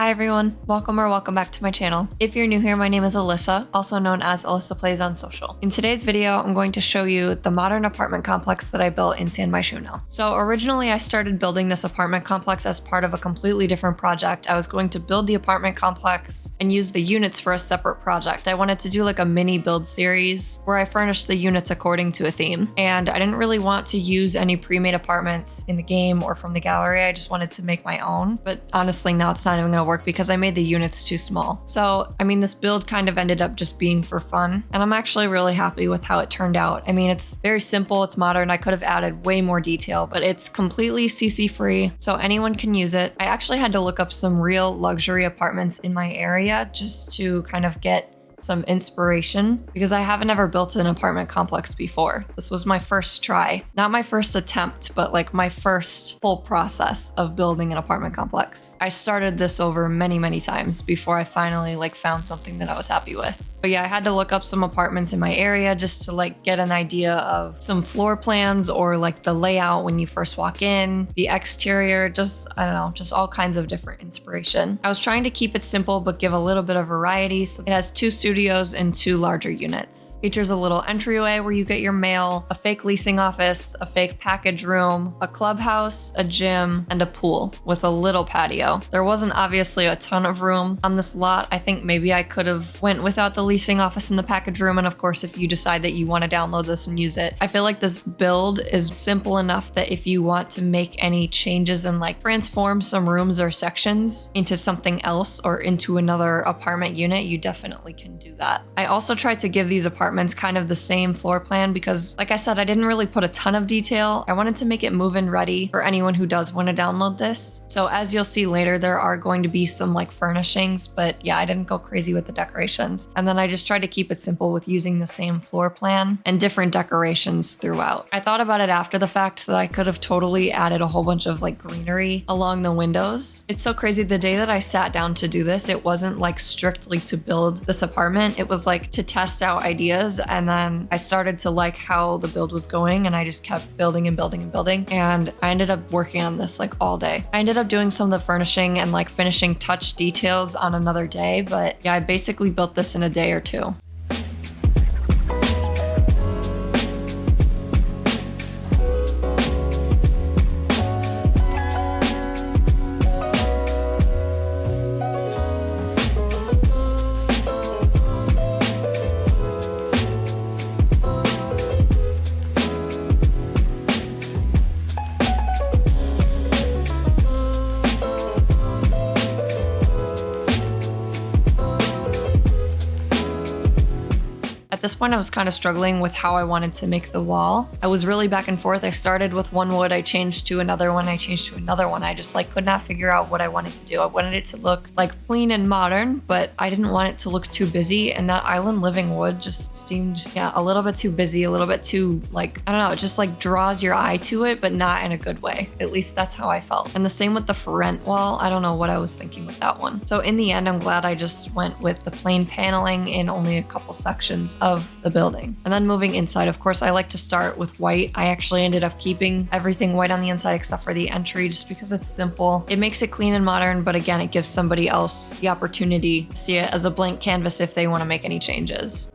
Hi everyone, welcome back to my channel. If you're new here, my name is Alyssa, also known as Alyssa Plays on social. In today's video, I'm going to show you the modern apartment complex that I built in San Myshuno. So originally I started building this apartment complex as part of a completely different project. I was going to build the apartment complex and use the units for a separate project. I wanted to do like a mini build series where I furnished the units according to a theme. And I didn't really want to use any pre-made apartments in the game or from the gallery. I just wanted to make my own. But honestly, now it's not even gonna work because I made the units too small. So, I mean, this build kind of ended up just being for fun, and I'm actually really happy with how it turned out. I mean, it's very simple, it's modern. I could have added way more detail, but it's completely CC free, so anyone can use it. I actually had to look up some real luxury apartments in my area just to kind of get some inspiration because I haven't ever built an apartment complex before. This was my first try. Not my first attempt, but like my first full process of building an apartment complex. I started this over many times before I finally found something that I was happy with. But yeah, I had to look up some apartments in my area just to get an idea of some floor plans or the layout when you first walk in, the exterior, just, I don't know, just all kinds of different inspiration. I was trying to keep it simple, but give a little bit of variety. So it has 2 studios and 2 larger units. Features a little entryway where you get your mail, a fake leasing office, a fake package room, a clubhouse, a gym, and a pool with a little patio. There wasn't obviously a ton of room on this lot. I think maybe I could have went without the leasing office in the package room, and of course if you decide that you want to download this and use it. I feel like this build is simple enough that if you want to make any changes and transform some rooms or sections into something else or into another apartment unit, you definitely can do that. I also tried to give these apartments kind of the same floor plan because, like I said, I didn't really put a ton of detail. I wanted to make it move-in ready for anyone who does want to download this. So as you'll see later, there are going to be some furnishings, but yeah, I didn't go crazy with the decorations. And then I just tried to keep it simple with using the same floor plan and different decorations throughout. I thought about it after the fact that I could have totally added a whole bunch of greenery along the windows. It's so crazy. The day that I sat down to do this, it wasn't strictly to build this apartment. It was to test out ideas, and then I started to like how the build was going, and I just kept building and building and building, and I ended up working on this all day. I ended up doing some of the furnishing and finishing touch details on another day, but yeah, I basically built this in a day or 2. At this point, I was kind of struggling with how I wanted to make the wall. I was really back and forth. I started with one wood, I changed to another one, I changed to another one. I just could not figure out what I wanted to do. I wanted it to look clean and modern, but I didn't want it to look too busy. And that island living wood just seemed, a little bit too busy, a little bit too I don't know, it just draws your eye to it, but not in a good way. At least that's how I felt. And the same with the for rent wall. I don't know what I was thinking with that one. So in the end, I'm glad I just went with the plain paneling in only a couple sections of the building. And then moving inside, of course, I like to start with white. I actually ended up keeping everything white on the inside except for the entry just because it's simple. It makes it clean and modern, but again, it gives somebody else the opportunity to see it as a blank canvas if they want to make any changes.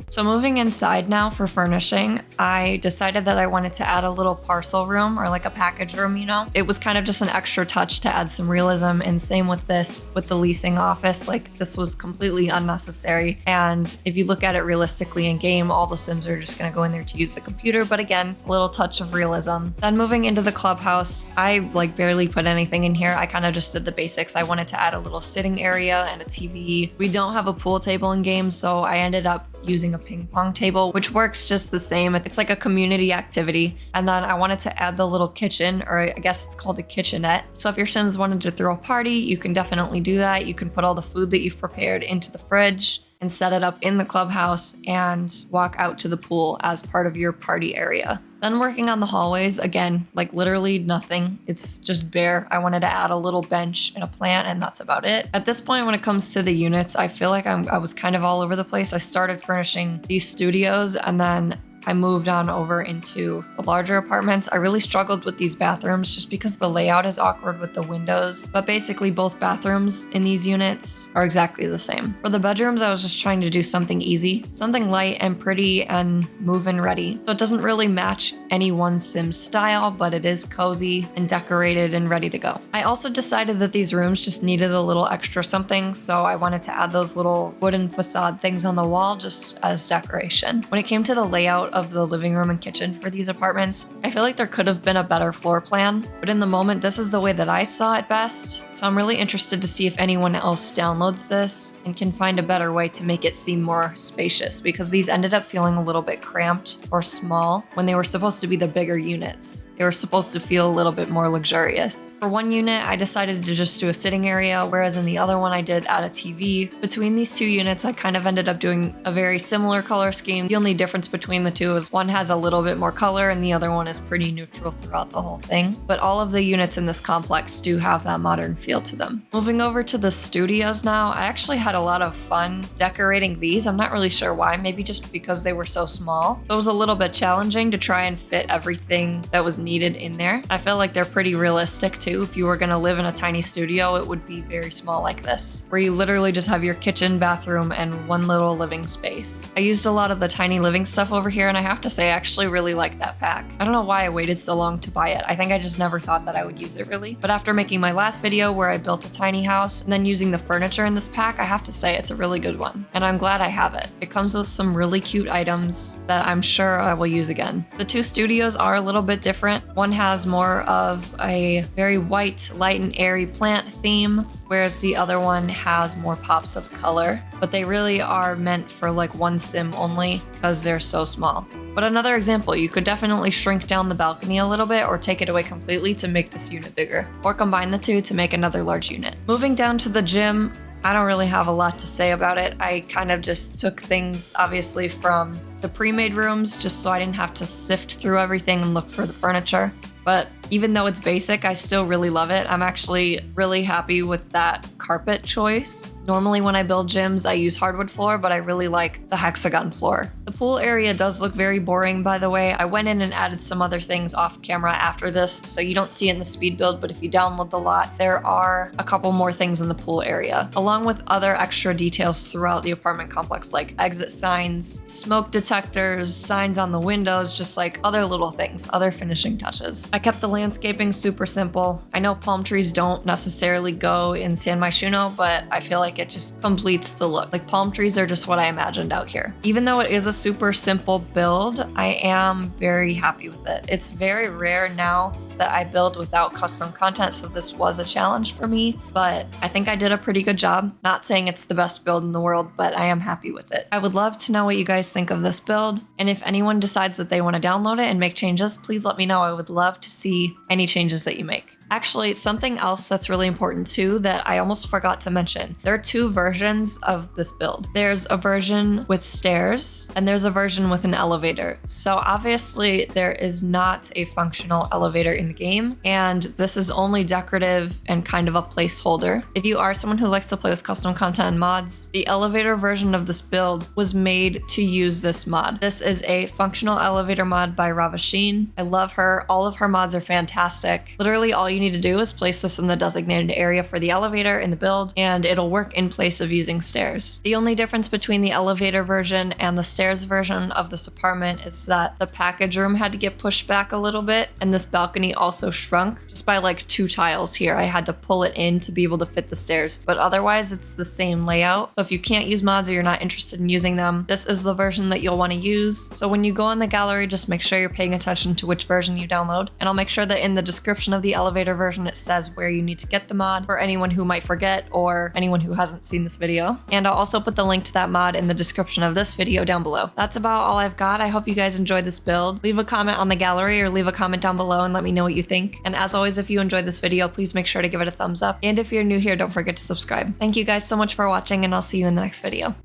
So moving inside now for furnishing, I decided that I wanted to add a little parcel room or a package room, It was kind of just an extra touch to add some realism, and same with this, with the leasing office. This was completely unnecessary. And if you look at it realistically in game, all the Sims are just gonna go in there to use the computer. But again, a little touch of realism. Then moving into the clubhouse, I barely put anything in here. I kind of just did the basics. I wanted to add a little sitting area and a TV. We don't have a pool table in game, so I ended up using a ping pong table, which works just the same. It's like a community activity. And then I wanted to add the little kitchen, or I guess it's called a kitchenette. So if your Sims wanted to throw a party, you can definitely do that. You can put all the food that you've prepared into the fridge and set it up in the clubhouse and walk out to the pool as part of your party area. Then working on the hallways, again, like literally nothing. It's just bare. I wanted to add a little bench and a plant, and that's about it. At this point, when it comes to the units, I feel like I was kind of all over the place. I started furnishing these studios, and then I moved on over into the larger apartments. I really struggled with these bathrooms just because the layout is awkward with the windows, but basically both bathrooms in these units are exactly the same. For the bedrooms, I was just trying to do something easy, something light and pretty and move-in ready. So it doesn't really match any one sim style, but it is cozy and decorated and ready to go. I also decided that these rooms just needed a little extra something, so I wanted to add those little wooden facade things on the wall just as decoration. When it came to the layout of the living room and kitchen for these apartments, I feel like there could have been a better floor plan, but in the moment, this is the way that I saw it best. So I'm really interested to see if anyone else downloads this and can find a better way to make it seem more spacious, because these ended up feeling a little bit cramped or small when they were supposed to be the bigger units. They were supposed to feel a little bit more luxurious. For one unit, I decided to just do a sitting area, whereas in the other one, I did add a TV. Between these two units, I kind of ended up doing a very similar color scheme. The only difference between the two is one has a little bit more color and the other one is pretty neutral throughout the whole thing. But all of the units in this complex do have that modern feel to them. Moving over to the studios now, I actually had a lot of fun decorating these. I'm not really sure why, maybe just because they were so small. So it was a little bit challenging to try and fit everything that was needed in there. I feel like they're pretty realistic too. If you were gonna live in a tiny studio, it would be very small like this, where you literally just have your kitchen, bathroom, and one little living space. I used a lot of the tiny living stuff over here, and I have to say I actually really like that pack. I don't know why I waited so long to buy it. I think I just never thought that I would use it really. But after making my last video where I built a tiny house and then using the furniture in this pack, I have to say it's a really good one. And I'm glad I have it. It comes with some really cute items that I'm sure I will use again. The two studios are a little bit different. One has more of a very white, light and airy plant theme, whereas the other one has more pops of color. But they really are meant for like one sim only because they're so small. But another example, you could definitely shrink down the balcony a little bit or take it away completely to make this unit bigger, or combine the two to make another large unit. Moving down to the gym, I don't really have a lot to say about it. I kind of just took things obviously from the pre-made rooms just so I didn't have to sift through everything and look for the furniture. But even though it's basic, I still really love it. I'm actually really happy with that carpet choice. Normally when I build gyms, I use hardwood floor, but I really like the hexagon floor. The pool area does look very boring, by the way. I went in and added some other things off camera after this, so you don't see it in the speed build, but if you download the lot, there are a couple more things in the pool area, along with other extra details throughout the apartment complex, like exit signs, smoke detectors, signs on the windows, just like other little things, other finishing touches. I kept the landscaping super simple. I know palm trees don't necessarily go in San Myshuno, but I feel like it just completes the look. Like palm trees are just what I imagined out here. Even though it is a super simple build, I am very happy with it. It's very rare now that I build without custom content, so this was a challenge for me, but I think I did a pretty good job. Not saying it's the best build in the world, but I am happy with it. I would love to know what you guys think of this build, and if anyone decides that they want to download it and make changes, please let me know. I would love to see any changes that you make. Actually, something else that's really important too that I almost forgot to mention. There are two versions of this build. There's a version with stairs and there's a version with an elevator. So obviously there is not a functional elevator in the game, and this is only decorative and kind of a placeholder. If you are someone who likes to play with custom content and mods, the elevator version of this build was made to use this mod. This is a functional elevator mod by RVSN. I love her. All of her mods are fantastic. Literally all you need to do is place this in the designated area for the elevator in the build, and it'll work in place of using stairs. The only difference between the elevator version and the stairs version of this apartment is that the package room had to get pushed back a little bit, and this balcony also shrunk just by like 2 tiles here. I had to pull it in to be able to fit the stairs, but otherwise it's the same layout. So if you can't use mods or you're not interested in using them, this is the version that you'll want to use. So when you go in the gallery, just make sure you're paying attention to which version you download, and I'll make sure that in the description of the elevator version it says where you need to get the mod for anyone who might forget or anyone who hasn't seen this video. And I'll also put the link to that mod in the description of this video down below. That's about all I've got. I hope you guys enjoyed this build. Leave a comment on the gallery or leave a comment down below and let me know what you think. And as always, if you enjoyed this video, please make sure to give it a thumbs up. And if you're new here, don't forget to subscribe. Thank you guys so much for watching, and I'll see you in the next video.